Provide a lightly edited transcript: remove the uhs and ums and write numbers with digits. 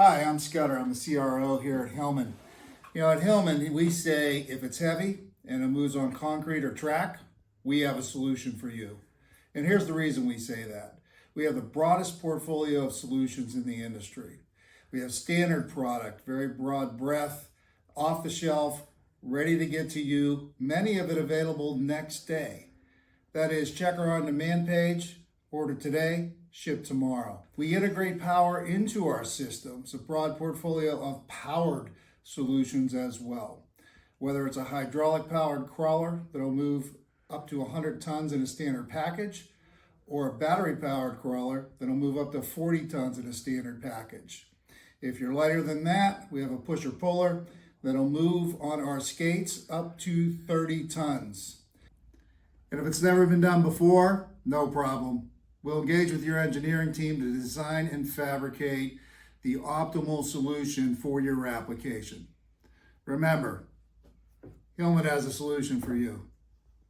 Hi, I'm Scudder. I'm the CRO here at Hilman. At Hilman, we say if it's heavy and it moves on concrete or track, we have a solution for you. And here's the reason we say that. We have the broadest portfolio of solutions in the industry. We have standard product, very broad breadth, off the shelf, ready to get to you, many of it available next day. That is, check our on-demand page, order today, ship tomorrow. We integrate power into our systems, a broad portfolio of powered solutions as well. Whether it's a hydraulic powered crawler that'll move up to 100 tons in a standard package, or a battery powered crawler that'll move up to 40 tons in a standard package. If you're lighter than that, we have a pusher puller that'll move on our skates up to 30 tons. And if it's never been done before, no problem. We'll engage with your engineering team to design and fabricate the optimal solution for your application. Remember, Hilman has a solution for you.